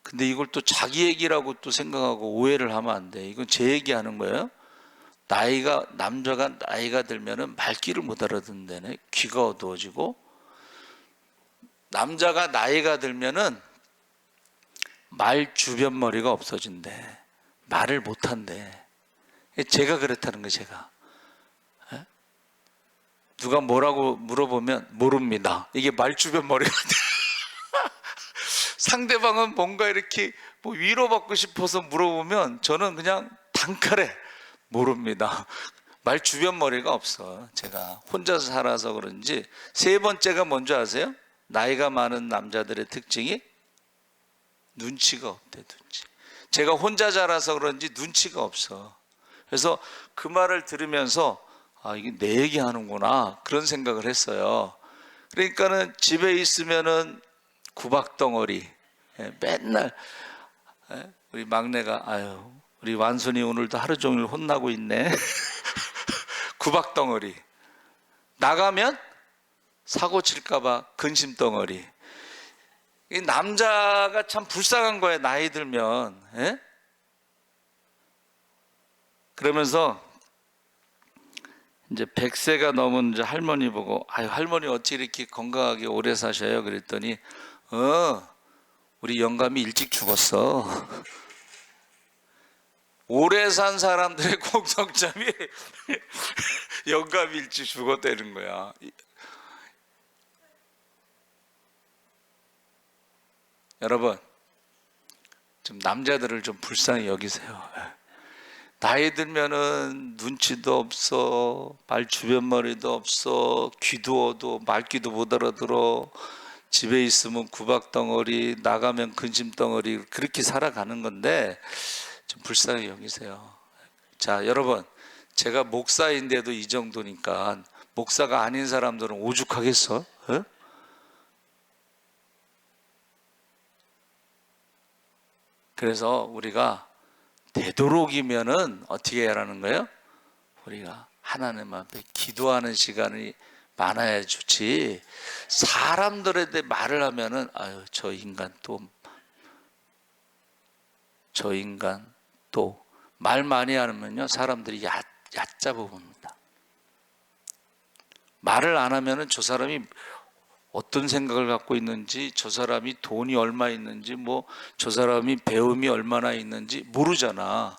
근데 이걸 또 자기 얘기라고 또 생각하고 오해를 하면 안 돼. 이건 제 얘기 하는 거예요. 남자가 나이가 들면은 말귀를 못 알아듣는다네. 귀가 어두워지고. 남자가 나이가 들면은 말 주변머리가 없어진대. 말을 못 한대. 제가 그렇다는 거예요, 제가. 누가 뭐라고 물어보면 모릅니다. 이게 말 주변머리가 돼. 상대방은 뭔가 이렇게 뭐 위로받고 싶어서 물어보면 저는 그냥 단칼에 모릅니다. 말 주변머리가 없어. 제가 혼자서 살아서 그런지. 세 번째가 뭔지 아세요? 나이가 많은 남자들의 특징이 눈치가 없대. 눈치. 제가 혼자 자라서 그런지 눈치가 없어. 그래서 그 말을 들으면서 이게 내 얘기하는구나 그런 생각을 했어요. 그러니까는 집에 있으면은 구박덩어리. 맨날 우리 막내가 우리 완순이 오늘도 하루 종일 혼나고 있네. 구박덩어리. 나가면 사고 칠까봐 근심덩어리. 이 남자가 참 불쌍한 거예요. 나이 들면. 그러면서 이제 100세가 넘은 이제 할머니 보고 할머니 어찌 이렇게 건강하게 오래 사셔요? 그랬더니 우리 영감이 일찍 죽었어. 오래 산 사람들의 공통점이 영감이 일찍 죽었다는 거야. 여러분, 좀 남자들을 좀 불쌍히 여기세요. 나이 들면은 눈치도 없어, 말 주변머리도 없어, 귀도 어두워, 말귀도 못 알아들어, 집에 있으면 구박덩어리, 나가면 근심덩어리, 그렇게 살아가는 건데 좀 불쌍히 여기세요. 자, 여러분, 제가 목사인데도 이 정도니까 목사가 아닌 사람들은 오죽하겠어? 그래서 우리가 되도록이면은 어떻게 하라는 거예요? 우리가 하나님 앞에 기도하는 시간이 많아야 좋지. 사람들에 대해 말을 하면은 저 인간 또 말 많이 하면요 사람들이 얕잡아 봅니다. 말을 안 하면은 저 사람이 어떤 생각을 갖고 있는지, 저 사람이 돈이 얼마 있는지, 뭐 저 사람이 배움이 얼마나 있는지 모르잖아.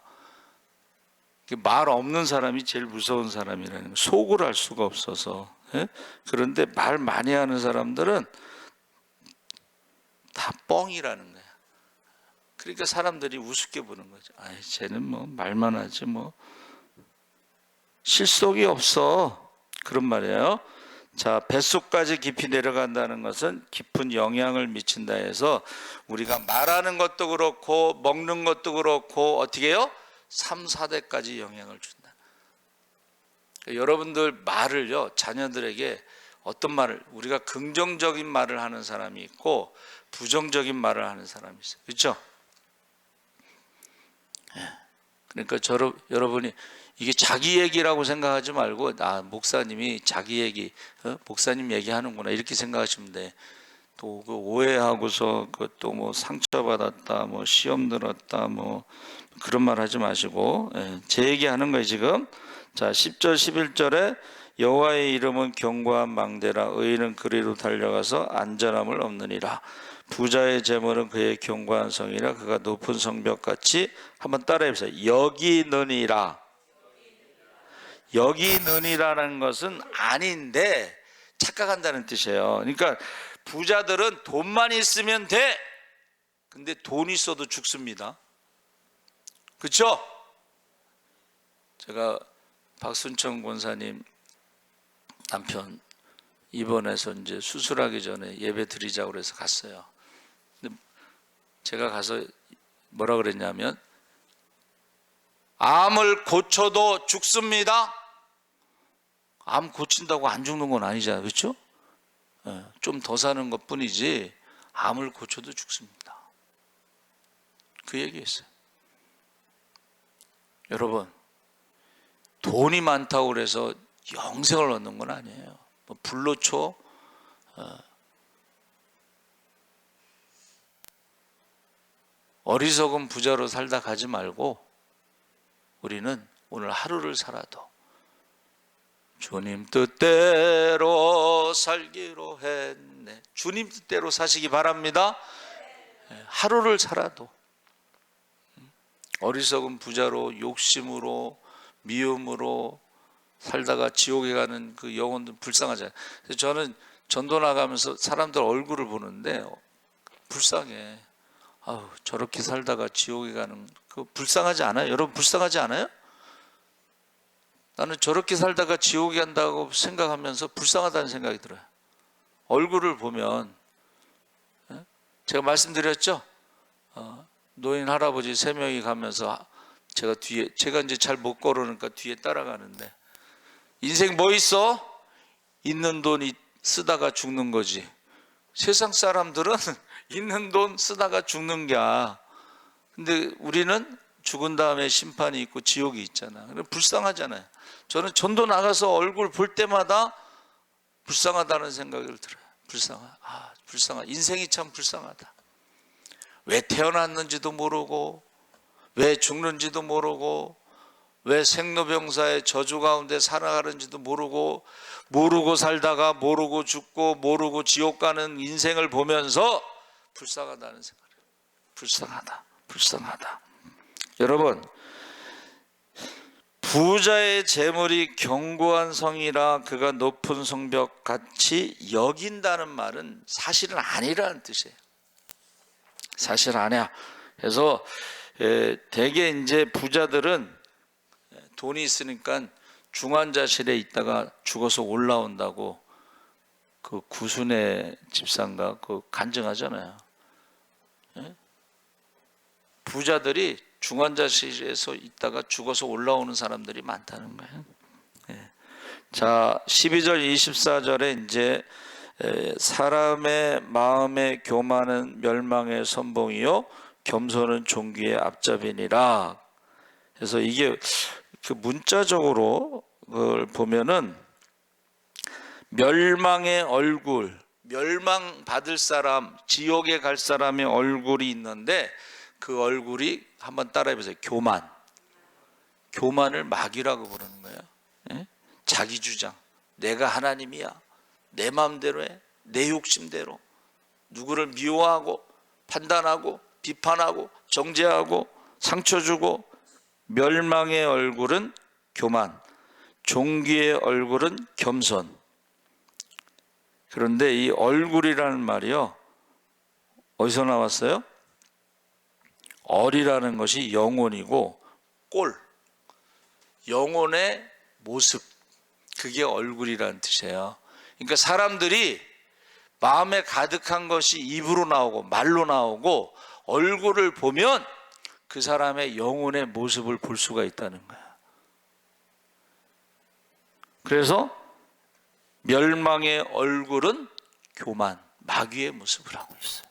말 없는 사람이 제일 무서운 사람이라는 거예요. 속을 알 수가 없어서. 그런데 말 많이 하는 사람들은 다 뻥이라는 거야. 그러니까 사람들이 우습게 보는 거죠. 아이, 쟤는 뭐 말만 하지 뭐 실속이 없어. 그런 말이에요. 자, 뱃속까지 깊이 내려간다는 것은 깊은 영향을 미친다 해서 우리가 말하는 것도 그렇고 먹는 것도 그렇고 어떻게 해요? 3, 4대까지 영향을 준다. 그러니까 여러분들 말을요, 자녀들에게 어떤 말을, 우리가 긍정적인 말을 하는 사람이 있고 부정적인 말을 하는 사람이 있어요. 그렇죠? 그러니까 여러분이 이게 자기 얘기라고 생각하지 말고 목사님이 자기 얘기, 목사님 얘기하는구나 이렇게 생각하시면 돼. 또 그 오해하고서 또 뭐 상처받았다, 뭐 시험 들었다, 뭐 그런 말 하지 마시고 제 얘기하는 거예요 지금. 자, 10절 11절에 여호와의 이름은 견고한 망대라 의인은 그리로 달려가서 안전함을 얻느니라. 부자의 재물은 그의 견고한 성이라 그가 높은 성벽같이, 한번 따라해 보세요. 여기느니라. 여기느니라는 것은 아닌데 착각한다는 뜻이에요. 그러니까 부자들은 돈만 있으면 돼. 근데 돈 있어도 죽습니다. 그렇죠? 제가 박순청 권사님 남편 입원해서 이제 수술하기 전에 예배 드리자고 그래서 갔어요. 근데 제가 가서 뭐라 그랬냐면 암을 고쳐도 죽습니다. 암 고친다고 안 죽는 건 아니잖아요. 그렇죠? 좀 더 사는 것 뿐이지 암을 고쳐도 죽습니다. 그 얘기했어요. 여러분, 돈이 많다고 그래서 영생을 얻는 건 아니에요. 뭐 불로초 어리석은 부자로 살다 가지 말고 우리는 오늘 하루를 살아도 주님 뜻대로 살기로 했네. 주님 뜻대로 사시기 바랍니다. 하루를 살아도 어리석은 부자로 욕심으로 미움으로 살다가 지옥에 가는 그 영혼들 불쌍하잖아요. 그래서 저는 전도 나가면서 사람들 얼굴을 보는데 불쌍해. 아우, 저렇게 살다가 지옥에 가는 그 불쌍하지 않아요? 여러분 불쌍하지 않아요? 나는 저렇게 살다가 지옥에 간다고 생각하면서 불쌍하다는 생각이 들어요. 얼굴을 보면, 제가 말씀드렸죠? 노인 할아버지 3명이 가면서 제가 이제 잘 못 걸으니까 뒤에 따라가는데, 인생 뭐 있어? 있는 돈 쓰다가 죽는 거지. 세상 사람들은 있는 돈 쓰다가 죽는 게야. 근데 우리는 죽은 다음에 심판이 있고 지옥이 있잖아. 불쌍하잖아요. 저는 전도 나가서 얼굴 볼 때마다 불쌍하다는 생각을 들어요. 불쌍하. 인생이 참 불쌍하다. 왜 태어났는지도 모르고, 왜 죽는지도 모르고, 왜 생로병사의 저주 가운데 살아가는지도 모르고 살다가 모르고 죽고 모르고 지옥 가는 인생을 보면서 불쌍하다는 생각을. 불쌍하다. 여러분, 부자의 재물이 견고한 성이라 그가 높은 성벽 같이 여긴다는 말은 사실은 아니라는 뜻이에요. 사실 아니야. 그래서 대개 이제 부자들은 돈이 있으니까 중환자실에 있다가 죽어서 올라온다고 그 구순의 집사인가 그 간증하잖아요. 부자들이 중환자실에서 있다가 죽어서 올라오는 사람들이 많다는 거예요. 자, 12절 24절에 이제 사람의 마음에 교만은 멸망의 선봉이요 겸손은 존귀의 앞잡이니라. 그래서 이게 그 문자적으로 그걸 보면은 멸망의 얼굴, 멸망 받을 사람, 지옥에 갈 사람의 얼굴이 있는데 그 얼굴이 한번 따라해 보세요. 교만을 마귀라고 부르는 거예요. 자기 주장, 내가 하나님이야, 내 마음대로 해, 내 욕심대로, 누구를 미워하고 판단하고 비판하고 정죄하고 상처 주고. 멸망의 얼굴은 교만, 존귀의 얼굴은 겸손. 그런데 이 얼굴이라는 말이요, 어디서 나왔어요? 얼이라는 것이 영혼이고 꼴, 영혼의 모습, 그게 얼굴이라는 뜻이에요. 그러니까 사람들이 마음에 가득한 것이 입으로 나오고 말로 나오고 얼굴을 보면 그 사람의 영혼의 모습을 볼 수가 있다는 거야. 그래서 멸망의 얼굴은 교만, 마귀의 모습을 하고 있어요.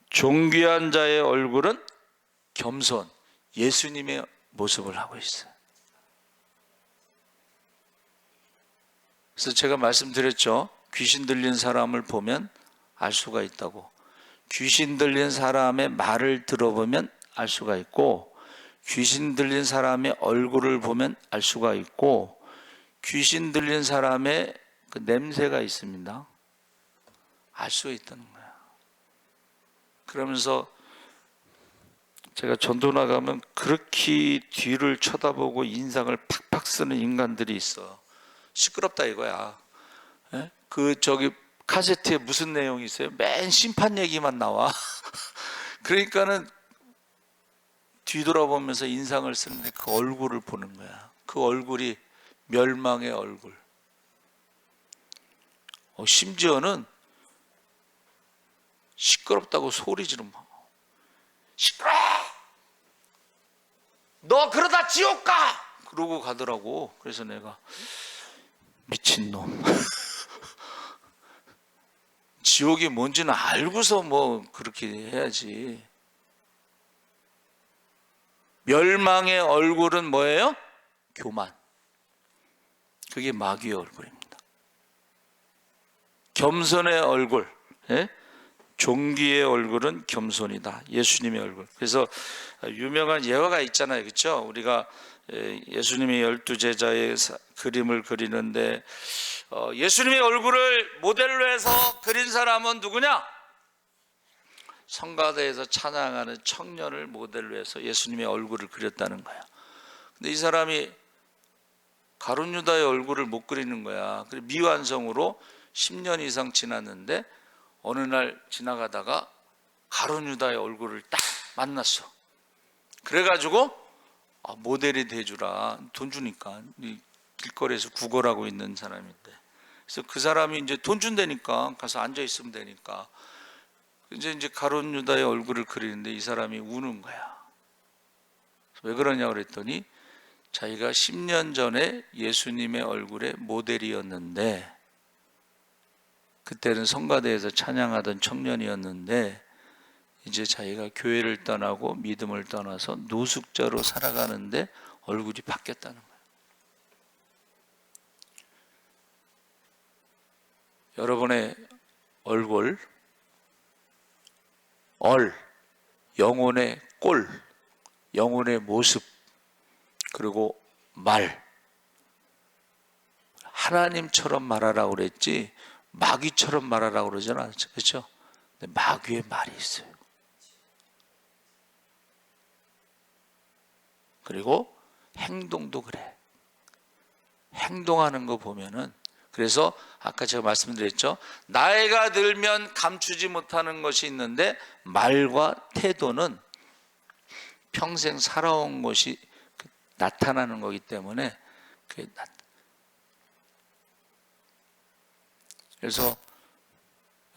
존귀한 자의 얼굴은 겸손, 예수님의 모습을 하고 있어요. 그래서 제가 말씀드렸죠. 귀신 들린 사람을 보면 알 수가 있다고. 귀신 들린 사람의 말을 들어보면 알 수가 있고, 귀신 들린 사람의 얼굴을 보면 알 수가 있고, 귀신 들린 사람의 그 냄새가 있습니다. 알 수가 있다는 거야. 그러면서 제가 전도 나가면 그렇게 뒤를 쳐다보고 인상을 팍팍 쓰는 인간들이 있어. 시끄럽다 이거야. 예? 카세트에 무슨 내용이 있어요? 맨 심판 얘기만 나와. 그러니까는 뒤돌아보면서 인상을 쓰는데 그 얼굴을 보는 거야. 그 얼굴이 멸망의 얼굴. 심지어는 시끄럽다고 소리 지르면 시끄러! 너 그러다 지옥 가! 그러고 가더라고. 그래서 내가 미친놈. 지옥이 뭔지는 알고서 뭐 그렇게 해야지. 멸망의 얼굴은 뭐예요? 교만. 그게 마귀의 얼굴입니다. 겸손의 얼굴, 예? 종기의 얼굴은 겸손이다. 예수님의 얼굴. 그래서 유명한 예화가 있잖아요, 그렇죠? 우리가 예수님의 12제자의 그림을 그리는데 예수님의 얼굴을 모델로 해서 그린 사람은 누구냐? 성가대에서 찬양하는 청년을 모델로 해서 예수님의 얼굴을 그렸다는 거야. 근데 이 사람이 가룟 유다의 얼굴을 못 그리는 거야. 그래서 미완성으로 10년 이상 지났는데 어느 날 지나가다가 가룟 유다의 얼굴을 딱 만났어. 그래가지고 모델이 돼주라. 돈 주니까. 길거리에서 구걸하고 있는 사람인데. 그래서 그 사람이 이제 돈 준다니까 가서 앉아 있으면 되니까. 이제 가룟 유다의 얼굴을 그리는데 이 사람이 우는 거야. 왜 그러냐 그랬더니 자기가 10년 전에 예수님의 얼굴의 모델이었는데, 그때는 성가대에서 찬양하던 청년이었는데 이제 자기가 교회를 떠나고 믿음을 떠나서 노숙자로 살아가는데 얼굴이 바뀌었다는 거예요. 여러분의 얼굴, 영혼의 꼴, 영혼의 모습, 그리고 말, 하나님처럼 말하라고 그랬지 마귀처럼 말하라고 그러지 않았죠, 그렇죠? 근데 마귀의 말이 있어요. 그리고 행동도 그래. 행동하는 거 보면은, 그래서 아까 제가 말씀드렸죠. 나이가 들면 감추지 못하는 것이 있는데 말과 태도는 평생 살아온 것이 나타나는 거기 때문에 그게 그래서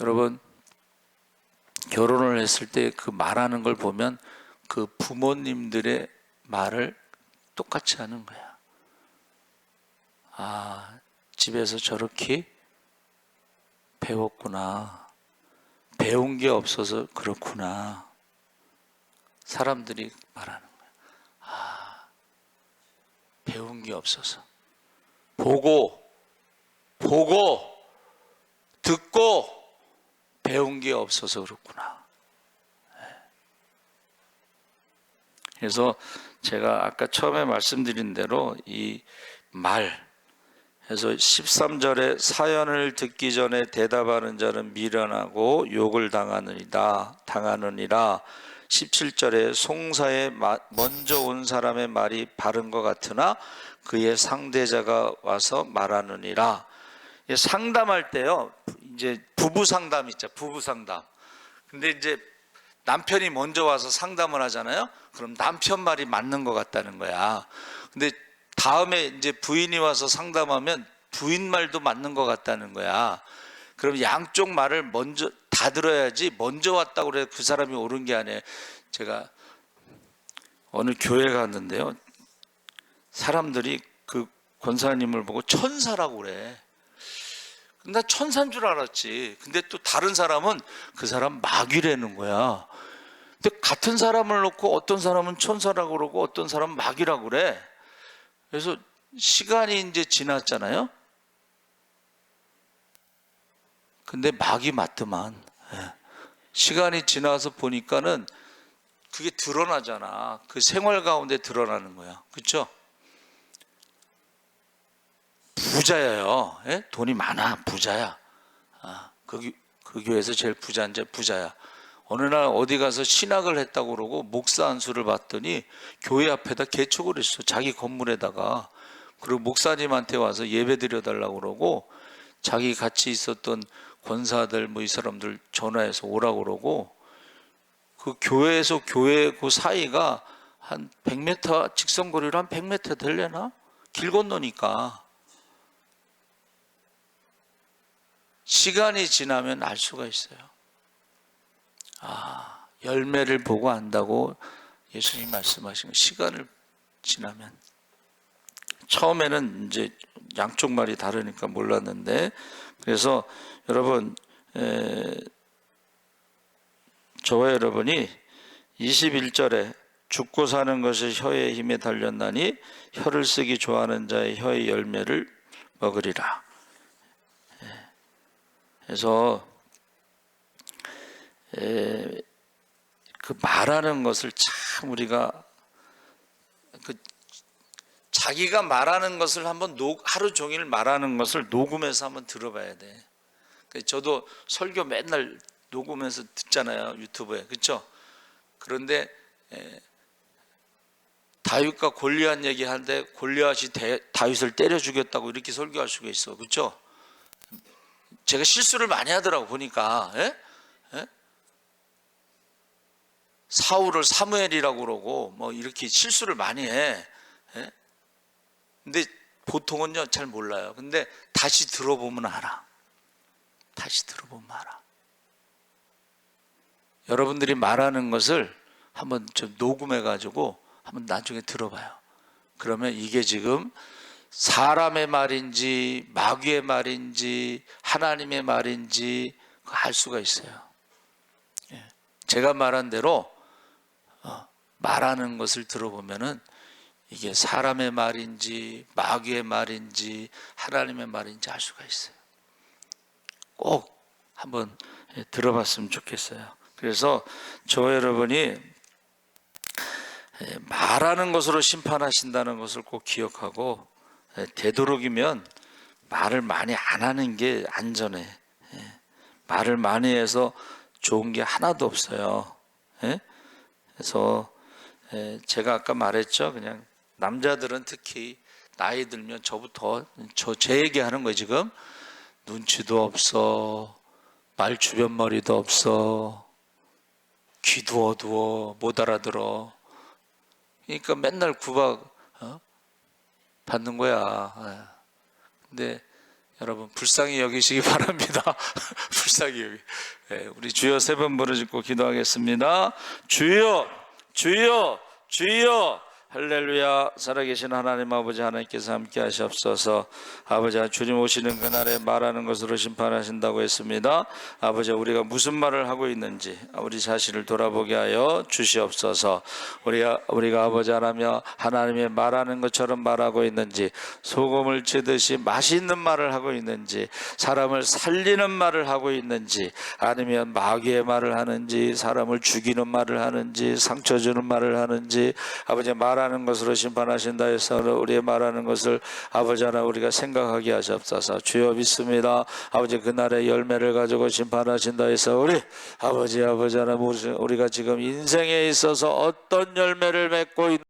여러분 결혼을 했을 때 그 말하는 걸 보면 그 부모님들의 말을 똑같이 하는 거야. 집에서 저렇게 배웠구나. 배운 게 없어서 그렇구나. 사람들이 말하는 거야. 배운 게 없어서. 보고, 듣고, 배운 게 없어서 그렇구나. 그래서 제가 아까 처음에 말씀드린 대로 이 말, 그래서 13절에 사연을 듣기 전에 대답하는 자는 미련하고 욕을 당하느니라. 17절에 송사에 먼저 온 사람의 말이 바른 것 같으나 그의 상대자가 와서 말하느니라. 상담할 때요, 이제 부부 상담 있죠, 부부 상담. 근데 이제 남편이 먼저 와서 상담을 하잖아요. 그럼 남편 말이 맞는 것 같다는 거야. 근데 다음에 이제 부인이 와서 상담하면 부인 말도 맞는 것 같다는 거야. 그럼 양쪽 말을 먼저 다 들어야지 먼저 왔다고 그래 그 사람이 옳은 게 아니에요. 제가 어느 교회 갔는데요. 사람들이 그 권사님을 보고 천사라고 그래. 나 천사인 줄 알았지. 근데 또 다른 사람은 그 사람 마귀라는 거야. 근데 같은 사람을 놓고 어떤 사람은 천사라고 그러고 어떤 사람은 마귀라고 그래. 그래서 시간이 이제 지났잖아요. 근데 마귀 맞더만. 시간이 지나서 보니까는 그게 드러나잖아. 그 생활 가운데 드러나는 거야. 그렇죠? 부자예요. 돈이 많아. 부자야. 그 교회에서 제일 부자인 자 부자야. 어느 날 어디 가서 신학을 했다고 그러고 목사 안수를 받더니 교회 앞에다 개척을 했어. 자기 건물에다가. 그리고 목사님한테 와서 예배 드려달라고 그러고 자기 같이 있었던 권사들 뭐 이 사람들 전화해서 오라고 그러고 그 교회에서 교회 그 사이가 한 100m 직선거리로 한 100m 되려나? 길 건너니까. 시간이 지나면 알 수가 있어요. 열매를 보고 안다고 예수님 말씀하신 거. 시간을 지나면. 처음에는 이제 양쪽 말이 다르니까 몰랐는데, 그래서 여러분 저와 여러분이 21절에 죽고 사는 것이 혀의 힘에 달렸나니 혀를 쓰기 좋아하는 자의 혀의 열매를 먹으리라. 그래서 그 말하는 것을 참 우리가 자기가 말하는 것을 한번 하루 종일 말하는 것을 녹음해서 한번 들어봐야 돼. 저도 설교 맨날 녹음해서 듣잖아요, 유튜브에. 그렇죠? 그런데 다윗과 골리앗 얘기하는데 골리앗이 다윗을 때려 죽였다고 이렇게 설교할 수가 있어. 그렇죠? 제가 실수를 많이 하더라고 보니까. 사울을 사무엘이라고 그러고 뭐 이렇게 실수를 많이 해. 근데 보통은요 잘 몰라요. 근데 다시 들어보면 알아. 다시 들어보면 알아. 여러분들이 말하는 것을 한번 좀 녹음해 가지고 한번 나중에 들어봐요. 그러면 이게 지금 사람의 말인지 마귀의 말인지 하나님의 말인지 알 수가 있어요. 제가 말한 대로 말하는 것을 들어보면은 이게 사람의 말인지 마귀의 말인지 하나님의 말인지 알 수가 있어요. 꼭 한번 들어봤으면 좋겠어요. 그래서 저와 여러분이 말하는 것으로 심판하신다는 것을 꼭 기억하고 되도록이면 말을 많이 안 하는 게 안전해. 말을 많이 해서 좋은 게 하나도 없어요. 그래서 제가 아까 말했죠. 그냥 남자들은 특히 나이 들면 저부터 제 얘기하는 거예요. 지금 눈치도 없어, 말 주변머리도 없어, 귀도 어두워, 못 알아들어. 그러니까 맨날 구박 받는 거야. 근데 여러분 불쌍히 여기시기 바랍니다. 불쌍히 여기. 우리 주여 세 번 부르짖고 기도하겠습니다. 주여, 주여, 주여. 할렐루야. 살아계신 하나님 아버지 하나님께서 함께 하시옵소서. 아버지 주님 오시는 그날에 말하는 것으로 심판하신다고 했습니다. 아버지 우리가 무슨 말을 하고 있는지 우리 자신을 돌아보게 하여 주시옵소서. 우리가 아버지 하나님의 말하는 것처럼 말하고 있는지 소금을 치듯이 맛있는 말을 하고 있는지 사람을 살리는 말을 하고 있는지 아니면 마귀의 말을 하는지 사람을 죽이는 말을 하는지 상처 주는 말을 하는지 아버지 말하는 것으로 심판하신다 해서 우리의 말하는 것을 아버지 하나 우리가 생각하게 하시옵소서. 주여 믿습니다. 아버지 그날의 열매를 가지고 심판하신다 해서 우리 아버지 하나 우리가 지금 인생에 있어서 어떤 열매를 맺고 있는